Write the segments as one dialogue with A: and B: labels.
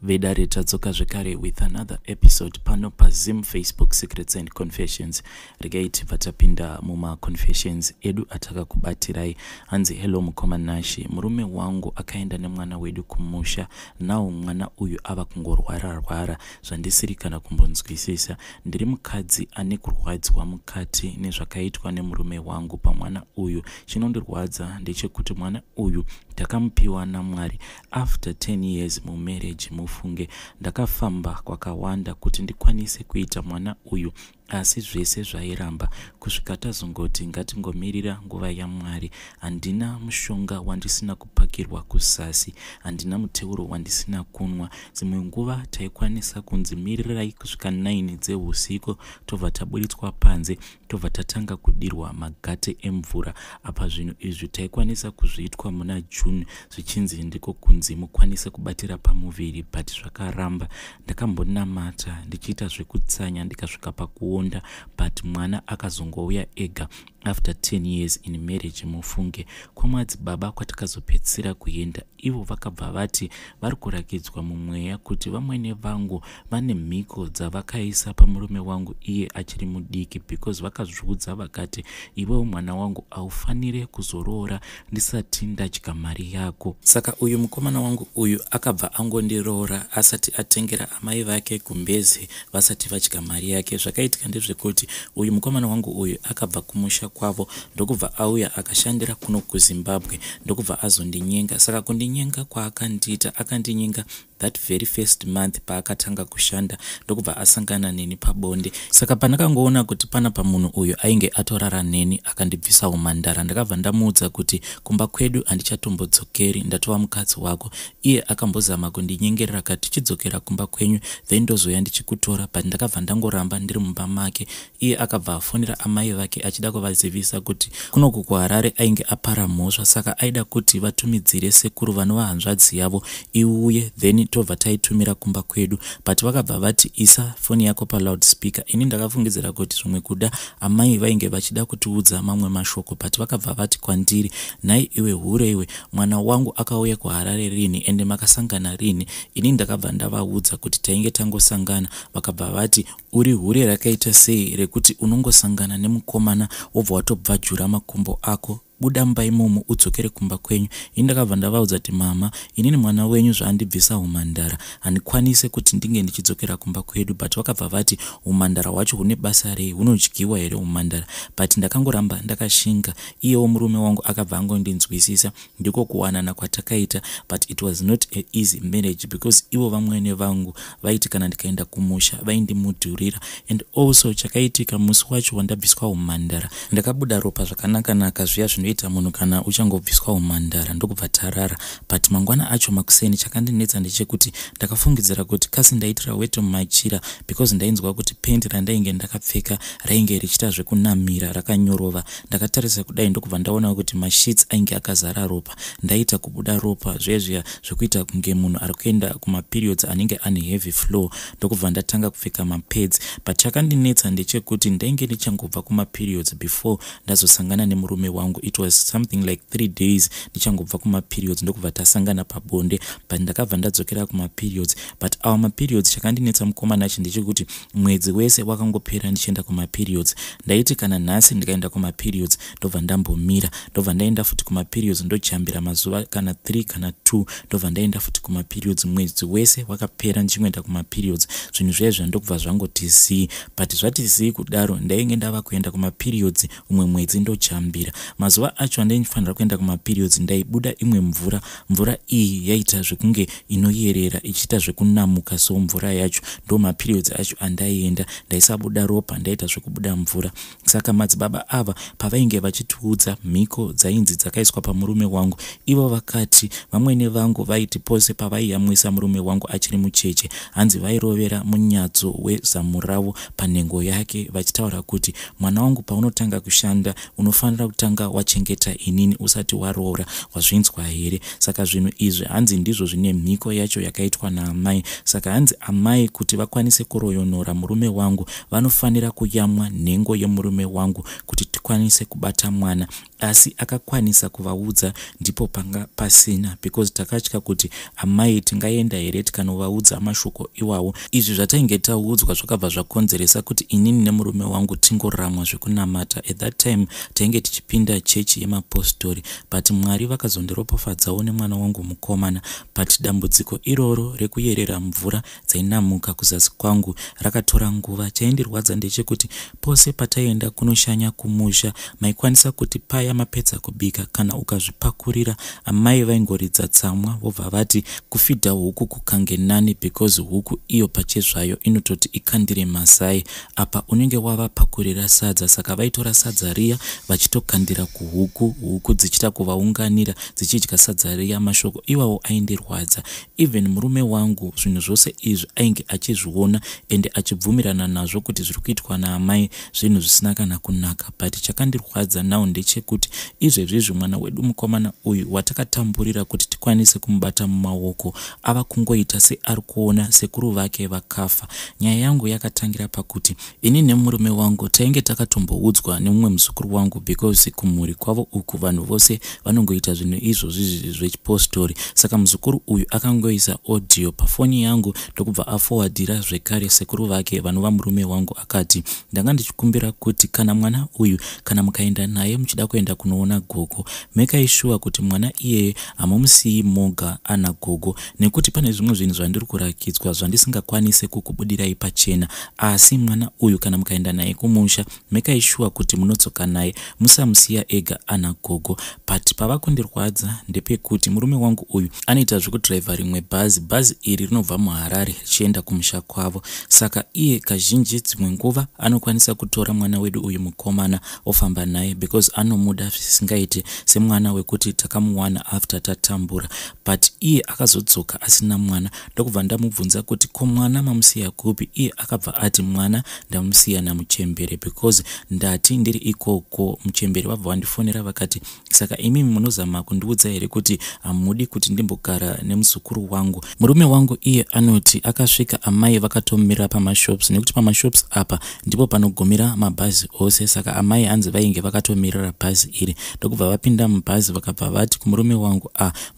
A: Vedare tadzoka zvekare with another episode pano pa Zim Facebook Secrets and Confessions. Regaiti vatapinda muma confessions edu atakakubatirai. Hanzi hello mukoma nashi. Murume wangu akaenda nemwana wedu kumusha. Nao mwana uyu ava kungorwara zvandisiri kana kumbonzwisisa. Ndiri mukadzi ane kurwadzwa mukati nezvakaitwa nemurume wangu pamwana uyu. Chinondirwadza ndechekuti mwana uyu takamupiwa naMwari after 10 years mu marriage. Mufunge ndakafamba kwakawanda kuti ndikwanise kuita mwana uyu, asi zvese zvairamba kusvika tazongoti ngatingomirira nguva yaMwari. Handina mushonga wandisina kupakirwa kusasi, handina muteuro wandisina kunwa. Dzimwe nguva taikwanisa kunzimirirai kusvika 9 dzeusiku, tobva taburitswa panze, tobva tatanga kudirwa magate emvura. Apa zvinhu izvi taikwanisa kuzviitwa muna June, zvichinzi ndiko kunzi mukwanise kubatira pamuviri, but zvakaramba. Ndakambonamata ndichiita zvekutsanya ndikasvika pakuonda, but mwana akazongouya ega after 10 years in marriage. Mufunge kwamadzibaba kwatakazopedzisira kuenda, ivo vakabva vati vari kurakidzwa mumweya kuti VaMwene vangu vane mhiko dzavakaisa pamurume wangu iye achiri mudiki, because vakazviudza vakati iwewo mwana wangu haufanire kuzoroora ndisati ndadya mari yako. Saka uyu mukomana wangu uyu akabva angondiroora asati atengera amai vake kumbezi vasati vadya mari yake. Zvakaitika ndezvekuti uyu mukomana wangu uyu akabva kumusha kwavo ndokubva auya akashandira kuno kuZimbabwe, ndokubva azondinyenga. Saka kundinyenga kwaakandiita, akandinyenga that very first month paakatanga kushanda, ndokubva asangana neni pabonde. Saka pandakangoona kuti pana pamunhu uyu ainge atorara neni akandibvisa umhandara, ndakabva ndamuudza kuti kumba kwedu handichatombodzokeri, ndatova mukadzi wako. Iye akambozama kundinyengerera akati tichidzokera kumba kwenyu then ndozoya ndichikutora, but ndakabva ndangoramba ndiri mumba make. Iye akabva afonera amai vake achida kuvazivisa kuti kunoku kuHarare ainge apara mhosva, saka aida kuti vatumidzire sekuru vanova hanzvadzi yavo iuye, then tobva taitumira kumba kwedu. But vakabva vati isa foni yako pa loudspeaker. Ini ndakafungidzira kuti zvimwe kuda amai vainge vachida kutiudza mamwe mashoko, but vakabva vati kwandiri, nhai iwe hure iwe, mwana wangu akauya kuHarare rini ende makasangana rini? Ini ndakabva ndavaudza kuti tainge tangosangana. Vakabva vati uri hure rakaita sei rekuti unongosangana nemukomana wobva watobvajura makumbo ako? Buda mba imomo udzokere kumba kwenyu. Ini ndakabva ndavaudza kuti mama, inini mwana wenyu zvaandibvisa umhandara handikwanise kuti ndinge ndichidzokera kumba kwedu. But vakabva vati umhandara wacho hune basa rei, hunodyiwa here umhandara? But ndakangoramba ndakashinga. Iyewo murume wangu akabva angondinzwisisa, ndiko kuwanana kwatakaita. But it was not an easy marriage because ivo VaMwene vangu vaiti kana ndikaenda kumusha vaindimudhurira. And also chakaitika musi wacho wandabviswa umhandara, ndakabuda ropa zvakanaka zviya zvinoita munhu kana uchangobviswa umhandara, ndokubva tarara. But mangwana acho makuseni chakandinetsa ndechekuti ndakafungidzira kuti kasi ndaitira weto machira, because ndainzwa kuti pendi randainge ndakapfeka rainge richiita zvekunamira rakanyorova. Ndakatarisa kudai ndokubva ndaona kuti mashits ainge akazara ropa. Ndaita kubuda ropa zvezviya zvekuita kunge munhu ari kuenda kumaperiods anenge ane heavy flow, ndokubva ndatanga kupfeka mapads. But chakandinetsa ndechekuti ndainge ndichangobva kumaperiods before ndazosangana nemurume wangu. It was something like 3 days ndichangobva kumaperiods ndokubva tasangana pabonde, but ndakabva ndadzokera kumaperiods. But our maperiods chakandinetsa mukomana nacho ndechekuti mwedzi wese wakangopera ndichienda kumaperiods. Ndaiti kana nhasi ndikaenda kumaperiods ndobva ndambomira, ndobva ndaenda futi kumaperiods ndojambira mazuva kana 3 kana 2, ndobva ndaenda futi kumaperiods. Mwedzi wese wakapera ndichinoenda kumaperiods. Zvinhu zvezvo ndokubva zvangoti zii. But zvati zii kudaro ndainge ndava kuenda kumaperiods umwe mwedzi ndojambira. Mazuva acho andaifanira kuenda kumaperiods ndaibuda imwe mvura iyi yaita zvekunge inoyerera ichiita zvekunamuka, so mvura yacho ndo maperiods acho andaienda. Ndaisabuda ropa, ndaita zvekubuda mvura. Saka madzibaba ava pavainge vachitiudza mhiko dzainzi dzakaiswa pamurume wangu, ivo vakati VaMwene vangu vaiti pose pavaiyamwisa murume wangu achiri mucheche, hanzi vairovera munyadzo wezamuravo panhengo yake vachitaura kuti mwana wangu paunotanga kushanda unofanira kutanga wachengeta inini usati waroora. Wazvinzwa here? Saka zvinhu izvi hanzi ndizvo zvine mhiko yacho yakaitwa naamai. Saka hanzi amai kuti vakwanise kuroyonora murume wangu vanofanira kuyamwa nhengo yemurume wangu kuti tikwanise kubata mwana, asi akakwanisa kuvaudza ndipo panga pasina, because takatya kuti amai tingaenda here tikanovaudza mashoko iwawo. Izvi zvatainge taudzwa zvakabva zvakonzeresa kuti inini nemurume wangu tingoramwa zvekunamata. At that time tainge tichipinda chechi yemapostori, but Mwari vakazondiropafadzawo nemwana wangu mukomana. But dambudziko iroro rekuyerera mvura dzainamuka kuzasi kwangu rakatora nguva. Chaindirwadza ndechekuti pose pataienda kunoshanya kumusha, maikwanisa kuti paya mapedza kubika kana ukazvipakurira, amai vaingoridza tsamwa vobva vati kufidha huku kukange nani, because huku iyo pachezvayo inototi ikandire masai. Apa unenge wavapakurira sadza, saka vaitora sadza riya vachitokandira kuhuku, huku dzichita kuvaunganira dzichidya sadza riya. Mashoko iwawo aindirwadza. Even murume wangu zvinhu zvose izvi ainge achizviona ende achibvumirana nazvo kuti zviri kuitwa naamai zvinhu zvisina kana kunaka. But chakandirwadza nawo ndechekuti izvezvizvi mwana wedu mukomana uyu watakatamburira kuti tikwanise kumubata mumaoko ava kungoita seari kuona sekuru vake vakafa. Nyaya yangu yakatangira pakuti ini nemurume wangu tainge takatomboudzwa nemumwe muzukuru wangu, because kumhuri kwavo uku vanhu vose vanongoita zvinhu izvozvi zvechipostori. Saka muzukuru uyu akangoisa audio pafoni yangu ndokubva aforwardira zvekare sekuru vake vanova murume wangu, akati ndanga ndichikumbira kuti kana mwana uyu kana mukaenda naye muchida kuenda kunoona gogo, make sure kuti mwana iyeye hamumusii moga ana gogo, nekuti pane zvimwe zvinhu zvandiri kurakidzwa zvandisingakwanise kukubudirai pachena. Asi mwana uyu kana mukaenda naye kumusha, make sure kuti munodzoka naye, musamusiya ega ana gogo. But pavakundirwadza ndepekuti murume wangu uyu anoita zvekudhiraivha rimwe bhazi iri rinobva muHarare richienda kumusha kwavo. Saka iye kazhinji dzimwe nguva anokwanisa kutora mwana wedu uyu mukomana ofamba naye, because anomuda zvisingaite semwana wekuti takamuwana after tatambura. But iye akazodzoka asina mwana, ndokubva ndamubvunza kuti ko mwana mamusiya kupi? Iye akabva ati mwana ndamusiya namuchembere, because ndati ndiri ikoko muchembere vabva vandifonera vakati saka imimi munozama kundiudza here kuti hamudi kuti ndimbogara nemuzukuru wangu. Murume wangu iye anoti akasvika amai vakatomira pamashops, nekuti pamashops apa ndipo panogumira mabhazi ose. Saka amai hanzi vainge vakatomirira bhazi iri, ndokubva vapinda mubhazi vakabva vati kumurume wangu,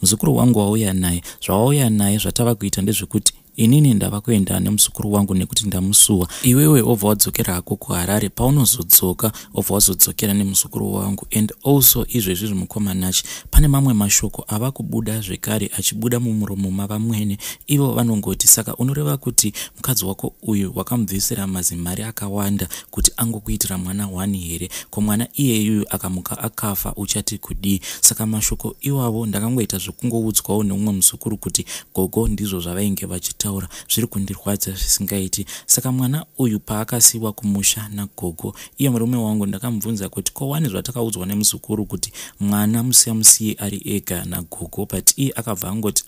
A: muzukuru wangu wauya naye, zvawauya naye zvatava kuita ndezvekuti inini ndava kuenda nemuzukuru wangu nekuti ndamusuwa. Iwewe obva wadzokera hako kuHarare, paunozodzoka obva wazodzokera nemuzukuru wangu. And also izvezvi mukomanachi pane mamwe mashoko ava kubuda zvekare achibuda mumuromo mavamwene. Ivo vanongoti saka unoreva kuti mukadzi wako uyu wakamubvisira mazimari akawanda kuti angokuitira mwana 1 here, ko mwana iyeyu akamuka akafa uchati kudii? Saka mashoko iwavo ndakangoita zvekungoudzwawo neumwe muzukuru kuti gogo ndizvo zvavainge vachita zviri kundirwadza zvisingaiti. Saka mwana uyu paakasiwa kumusha nagogo, iye murume wangu ndakamubvunza kuti ko wani zvatakaudzwa nemuzukuru kuti mwana musiye ari ega nagogo? But iye akabva angoti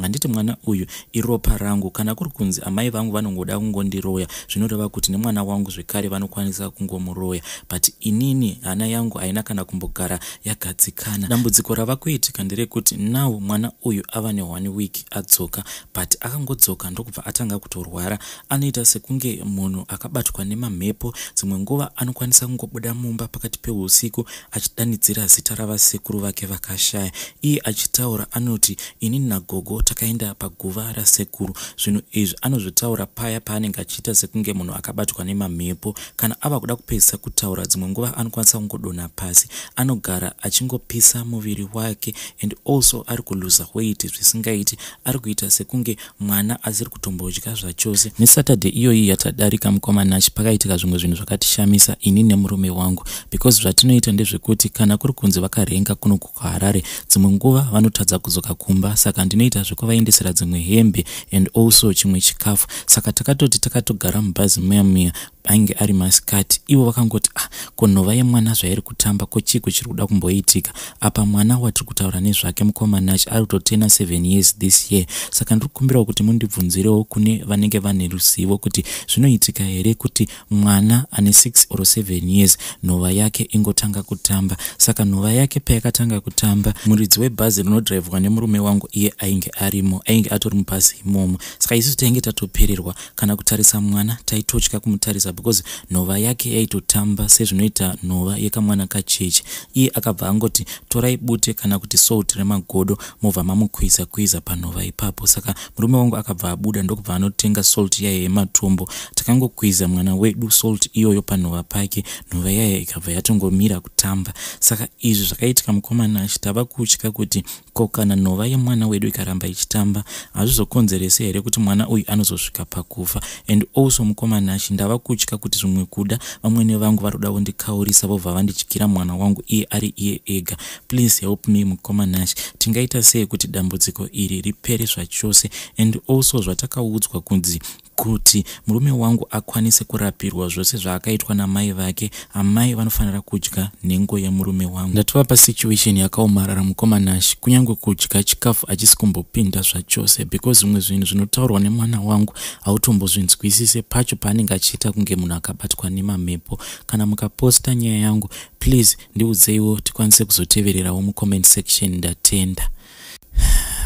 A: nganditi mwana uyu iropa rangu, kana kuri kunzi amai vangu vanongoda kungondiroya zvinoreva kuti nemwana wangu zvekare vanokwanisa kungomuroya. But inini hana yangu haina kana kumbogara yagadzikana. Dambudziko rava kuitika nderekuti now mwana uyu ava ne1 week adzoka, but akangodzoka ndokubva atanga kutorwara. Anoita sekunge munhu akabatwa nemamhepo. Dzimwe nguva anokwanisa kungobuda mumba pakati peusiku achidanidzira zita ravasekuru vake vakashaya. Iye achitaura anoti inini nagogo takaenda paguva rasekuru. Zvinhu izvi anozvitaura paya paanenge achiita sekunge munhu akabatwa nemamhepo. Kana ava kuda kupedzisa kutaura, dzimwe nguva anokwanisa kungodonha pasi. Anogara achingopisa muviri wake, and also ari kuluza weight zvisingaiti. Ari kuita sekunge mwana asiri kutombodya zvachose. NeSaturday iyoyi yatadarika mukomanachi pakaitika zvimwe zvinhu zvakatishamisa ini nemurume wangu, because zvatinoita ndezvekuti kana kuri kunzi vakarenga kuno kuHarare, dzimwe nguva vanotadza kuzoka kumba. Saka ndinoita zvekuvaendesera dzimwe hembe and also chimwe chikafu. Saka takatogara mubhazi muya ainge ari masikati. Ivo vakangoti ko nhova yemwana zvairi kutamba, ko chiko chiri kuda kumboitika apa? Mwana watiri kutaura nezvake mukomanachi ari kutotena 7 years this year. Saka ndiri kukumbira kuti mundibvunze mutibvunzirewo kune vanenge vane ruzivo kuti zvinoitika here kuti mwana ane 6 or 7 years nhova yake ingotanga kutamba. Saka nhova yake payakatanga kutamba, muridzi webhazi rinodhiraivwa nemurume wangu iye ainge arimo, ainge atori mubhazi imomo. Saka isusu tainge tatopererwa kana kutarisa mwana taitotya kumutarisa because nhova yake yaitotamba sezvinoita nhova yekamwana kacheche. Iye akabva angoti torai bute kana kuti salt remagodo mobva mamukwiza panhova ipapo. Saka murume wangu akabva abuda ndokubva anotenga salt yaye yematombo. Takangokwiza mwana wedu salt iyoyo panhova pake, nhova yaye ikabva yatongomira kutamba. Saka izvi zvakaitika mukomana achitava kutya kuti ko kana nhova yemwana wedu ikaramba ichitamba hazvizokonzerese here kuti mwana uyu anozosvika pakufa. And also mukomana achindava kutya kuti zvimwe kuda vamwene vangu varoda kundikaurisa vobva vandityira mwana wangu iye ari iye ega. Please help me mukomanashi, tingaita sei kuti dambudziko iri ripere zvachose. And also zvatakaudzwa kunzi kuti murume wangu akwanise kurapirwa zvose zvaakaitwa namai vake, amai vanofanira kudya nhengo yemurume wangu. Ndatova pasituation yakaomarara mukomanashi, kunyange kudya chikafu hachisi kumbopinda zvachose because zvimwe zvinhu zvinotaurwa nemwana wangu hautombozvinzwisise pacho paanenge achiita kunge munhu akabatwa nemamhepo. Kana mukaposta nyaya yangu please ndiudzeiwo tikwanise kuzotevererawo mucomment section. Ndatenda.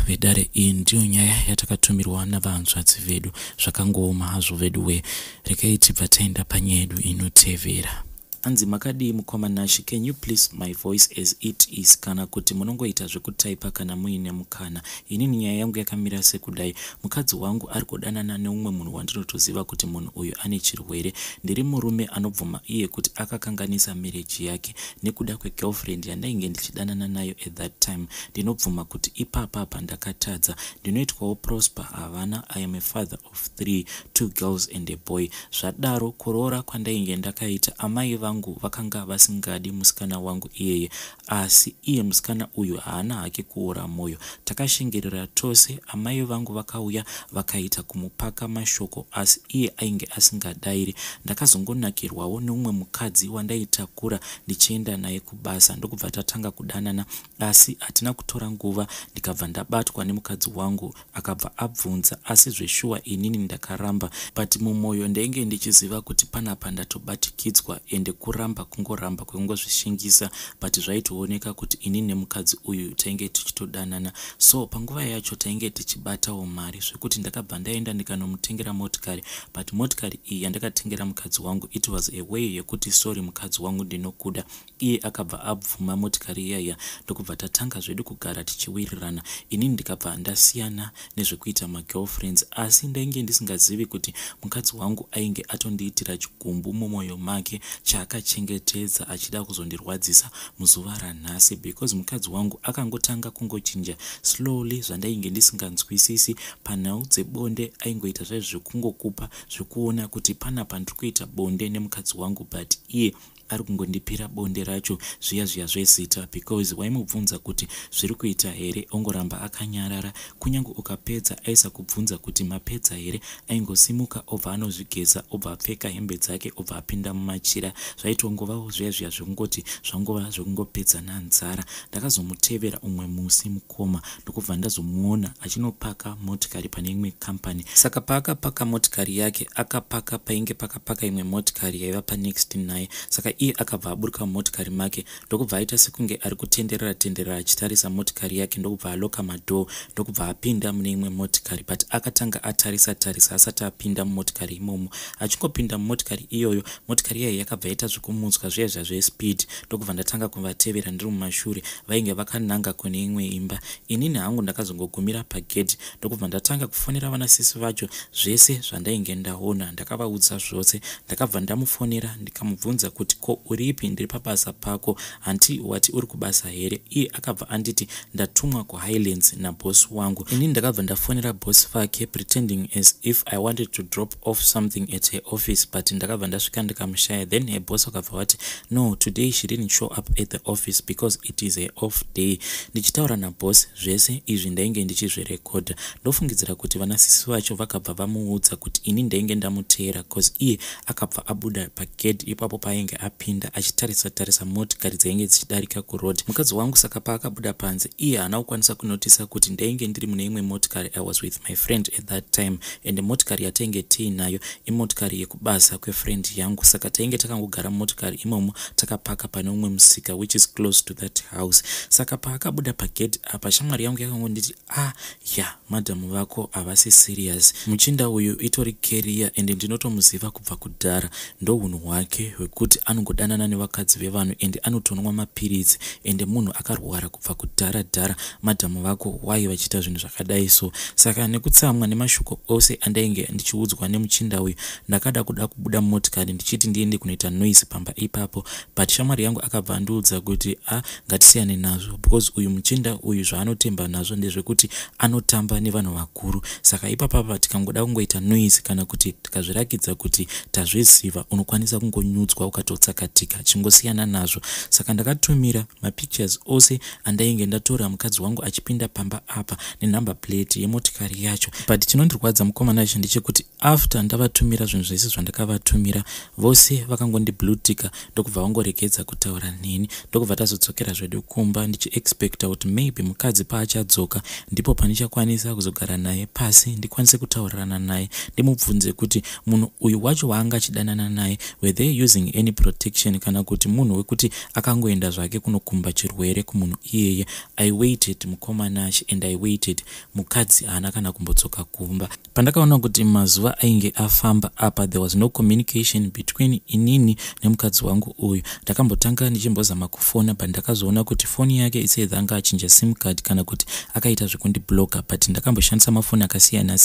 A: Vedare, iyi ndiyo nyaya yatakatumirwa navanzvadzi vedu. Zvakangooma hazvo vedu we, regai tibva taenda panyaya yedu inotevera. Anzi makadii mukomanashi, can you please my voice as it is, kana kuti munongoita zvekutaipa kana muine mukana. Inini nyaya yangu yakamira sekudai. Mukadzi wangu ari kudanana neumwe munhu wandinotoziva kuti munhu uyu ane chirwere. Ndiri murume anobvuma iye kuti akakanganisa marriage yake nekuda kwegirlfriend yandainge ndichidanana nayo at that time. Ndinobvuma kuti ipapa ndakatadza. Ndinoitwawo prosper havana. I am a father of 3, 2 girls and a boy. Zvadaro kuroora kwandainge ndakaita, amai vangu vakanga vasingadi musikana wangu iyeye, asi iye musikana uyu haana hake kuora moyo. Takashengerera tose. Amai vangu vakauya vakaita kumupaka mashoko asi iye ainge asingadairi. Ndakazongonakirwawo neumwe mukadzi wandaitakura ndichienda naye kubasa, ndokubva tatanga kudanana asi hatina kutora nguva ndikabva ndabatwa nemukadzi wangu akabva abvunza, asi zveshuwa inini ndakaramba. But mumoyo ndainge ndichiziva kuti panapa ndatobatikidzwa ende kuramba kungoramba kwekungozvishingisa, but zvaitooneka kuti inini nemukadzi uyu tainge tichitodanana. So panguva yacho tainge tichibatawo mari zvekuti ndakabva ndaenda ndikanomutengera motikari, but motikari iyi yandakatengera mukadzi wangu it was a way yekuti sorry mukadzi wangu ndinokuda. Iye akabva abvuma motikari iyaya ndokubva tatanga zvedu kugara tichiwirirana. Inini ndikabva ndasiyana nezvekuita magirlfriends, asi ndainge ndisingazivi kuti mukadzi wangu ainge atondiitira chigumbu mumwoyo make chaakachengetedza achida kuzondirwadzisa muzuva ranhasi, because mukadzi wangu akangotanga kungochinja slowly zvandainge ndisinganzwisisi. Panhau dzebonde aingoita zvekungokupa zvekuona kuti panapa ndiri kuita bonde nemukadzi wangu, but iye ari kungondipira bonde racho zviya zvezita, because waimubvunza kuti zviri kuita here ongoramba akanyarara. Kunyange ukapedza aisa kubvunza kuti mapedza here, aingosimuka obva anozvigeza obva apfeka hembe dzake obva apinda mumachira. Zvaitongovawo zviya zvekungoti zvangova zvekungopedza nanzara. Ndakazomutevera umwe musi mukoma ndokubva ndazomuona achinopaka motikari pane imwe kampani. Saka paakapaka motikari yake akapaka painge pakapaka imwe motikari yaiva panext naye. Saka iye akabva aburuka motikari make ndokubva aita sekunge ari kutenderera achitarisa motikari yake, ndokubva aloka madhoo ndokubva apinda mune imwe motikari, but akatanga atarisa asati apinda mumotikari imomo. Achingopinda mumotikari iyoyo, motikari yayo yakabva yaita zvekumutswa zviya zvespeed, ndokubva ndatanga kuvatevera ndiri mumashure. Vainge vakananga kune imwe imba. Inini hangu ndakazongogumira pagedhi ndokubva ndatanga kufonera vanasisi vacho zvese zvandainge ndaona. Ndakavaudza zvose. Ndakabva ndamufonera ndikamubvunza kuti ko uripi, ndiri pabasa pako, hanti wati uri kubasa here? Iye akabva anditi ndatumwa kuHighlands nabosi wangu. Inini ndakabva ndafonera bosi Vake pretending as if I wanted to drop off something at her office, but ndakabva ndasvika ndikamushaya. Then her boss akabva wati no, today she didn't show up at the office because it is a off day. Ndichitaura nabosi zvese izvi ndainge ndichizvirekodha. Ndofungidzira kuti vanasisi vacho vakabva vamuudza kuti ini ndainge ndamuteera, cause iye akabva abuda pagedhi ipapo painge akapinda achitarisa motikari dzainge dzichidarika kuroad. Mukadzi wangu saka paakabuda panze iye haana kukwanisa kunotisa kuti ndainge ndiri mune imwe motikari. I was with my friend at that time, and motikari yatainge tiinayo imotikari yekubasa kwefriend yangu. Saka tainge takangogara motikari imomo takapaka pane umwe musika which is close to that house. Saka paakabuda pagate apa shamwari yangu yakangonditi madam vako havasi serious. Muchinda uyu itori career and ndinotomuziva kubva kudhara. Ndo unhu hwake hwekuti anongodanana nevakadzi vevanhu and anotonwa mapiritsi and munhu akarwara kubva kudhara. Madam vako wai vachiita zvinhu zvakadai so. Saka nekutsamwa nemashoko ose andainge ndichiudzwa nemuchinda uyu ndakada kuda kubuda motikari ndichiti ndiende kunoita noise pamba ipapo, but shamwari yangu akabva andiudza kuti ngatisiyane nazvo because uyu muchinda uyu zvaanotemba nazvo ndezvekuti anotamba nevanhu vakuru. Saka ipapapa tikangoda kungoita noise kana kuti tikazvirakidza kuti tazviziva unokwanisa kungonyudzwa ukatotsakatika, chingosiyana nazvo. Saka ndakatumira mapictures ose andainge ndatora mukadzi wangu achipinda pamba apa nenumber plate yemotikari yacho, but chinondirwadza mukomana wacho ndechekuti after ndavatumira zvinhu zvese zvandakavatumira vose vakangondiblutika ndokubva vangoregedza kutaura neni. Ndokubva tazodzokera zvedu kumba ndichiexpecta kuti maybe mukadzi paachadzoka ndipo pandichakwanisa kuzogara naye pasi ndikwanise kutaurana naye ndimubvunze kuti munhu uyu wacho waanga achidanana naye were they using any protection kana kuti munhu wekuti akangoenda zvake kunokumba chirwere kumunhu iyeye. I waited mukomanashi and I waited. Mukadzi haana kana kumbotsoka kumba. Pandakaona kuti mazuva ainge afamba apa there was no communication between inini nemukadzi wangu uyu, ndakambotanga ndichimbozama kufona but ndakazoona kuti foni yake isaidha anga achinja sim card kana kuti akaita zvekundibloka, but ndakamboshandisa mafoni akasiyana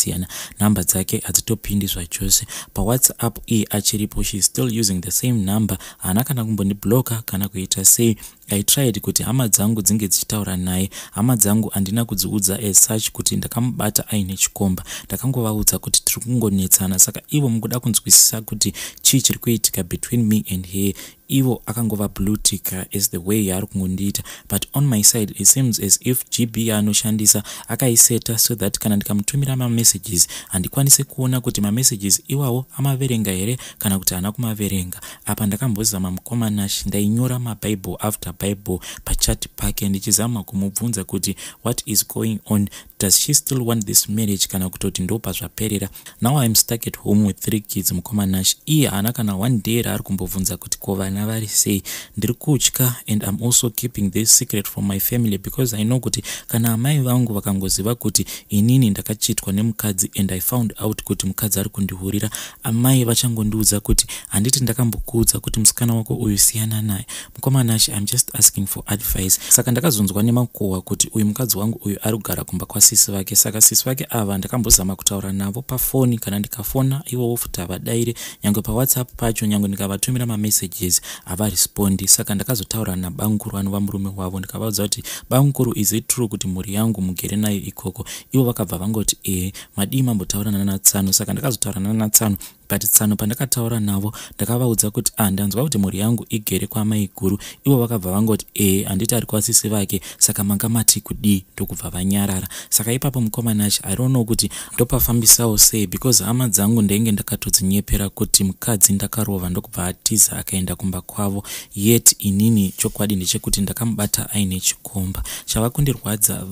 A: namba dzake hadzitopindi zvachose. PaWhatsApp iye achiripo, she is still using the same number, haana kana kumbondibloka kana kuita sei. I tried kuti hama dzangu dzinge dzichitaura naye. Hama dzangu handina kudziudza as such kuti ndakamubata aine chikomba, ndakangovaudza kuti tiri kungonetsana. Saka ivo mukuda kunzwisisa kuti chii chiri kuitika between me and her, ivo akangova blutika as the way yaari kungondiita, but on my side it seems as if GB yaanoshandisa akaiseta so that kana ndikamutumira mamessages handikwanise kuona kuti mamessages iwawo amaverenga here kana kuti haana kumaverenga. Apa ndakambozama mukomanashi ndainyora maBible after Bible pachat pake ndichizama kumubvunza kuti what is going on, does she still want this marriage kana kutoti ndopa zvaperera. Now I'm stuck at home with 3 kids mukomanashi. Iye haana kana one day raari kumbobvunza kuti ko vana vari sei. Ndiri kutya and I'm also keeping this secret from my family because I know kuti kana amai vangu vakangoziva kuti inini ndakachitwa nemukadzi and I found out kuti mukadzi ari kundihurira, amai vachangondiudza kuti handiti ndakambokuudza kuti musikana wako uyu siyana naye. Mukomanashi, I'm just asking for advice. Saka ndakazonzwa nemakohwa kuti uyu mukadzi wangu uyu ari kugara kumba kwasisi vake. Saka sisi vake ava ndakambozama kutaura navo pafoni, kana ndikafona ivowo futi havadaire, nyangwe paWhatsApp pacho nyangwe ndikavatumira mamessages havarespondi. Saka ndakazotaura nabanguru anova murume wavo ndikavaudza kuti banguru, is it true kuti mhuri yangu mugere nayo ikoko? Ivo vakabva vangoti madii mambotaurana naTsano. Saka ndakazotaurana naTsano, but Tsano pandakataura navo ndakavaudza kuti ndanzwa kuti mhuri yangu igere kwaamai guru. Ivo vakabva vangoti handiti ari kwasisi vake, saka manga mati kudii? Ndokubva vanyarara. Saka ipapo mukomanachi I don't know kuti ndopafambisawo sei because hama dzangu ndainge ndakatodzinyepera kuti mukadzi ndakarova ndokubva atiza akaenda kumba kwavo, yet inini chokwadi ndechekuti ndakamubata aine chikomba. Chava kundirwadza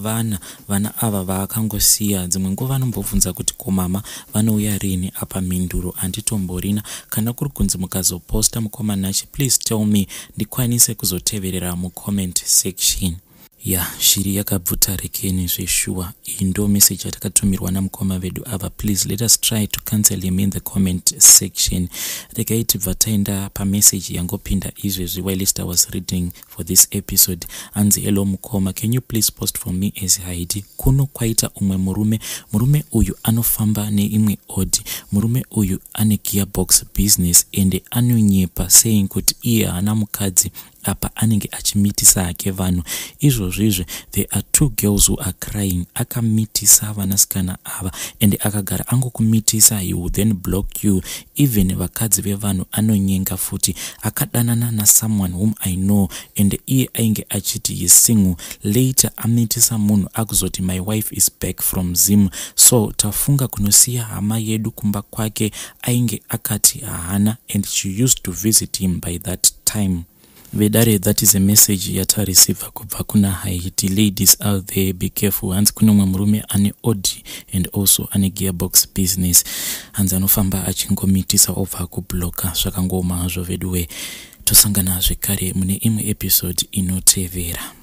A: vana ava vaakangosiya. Dzimwe nguva vanombobvunza kuti ko mama vanouya rini? Apa minduro handitomborina. Kana kuri kunzi mukazoposta mukomanachi, please tell me ndikwanise kuzoteverera mucomment section. Shiri yakabvuta rekeni zveshuwa. Iyi ndo message yatakatumirwa namukoma vedu ava. Please let us try to cancel him in the comment section. Yakaitwa taenda pa message yangopinda izvezvi whilst I was reading for this episode. Anzi, hello mukoma, can you please post for me as Heidi? Kuno kwaita umwe murume uyu anofamba neimwe Audi. Murume uyu ane gearbox business and anonyepa saying kuti iye haana mukadzi apa anenge achimitisa hake vanhu. Izvozvizve there are 2 girls who are crying. Akamitisa vanasikana ava and akagara angokumitisa, he will then block you. Even vakadzi vevanhu anonyenga futi. Akadanana na someone whom I know and iye ainge achiti he is single. Later amitisa munhu akuzoti my wife is back from Zim. So tafunga kunosiya hama yedu kumba kwake, ainge akati hana, and she used to visit him by that time. Vedare, that is a message yata receive kubva kuna Haiti. Ladies out there, be careful. Hanzi kuno Murume ane Audi and also ane gearbox business. Hanzi anofamba achingomitisa obva kubloka. Zvakangoma hazvo veduwe. Tosangana zvekare mune imwe episode inotevera.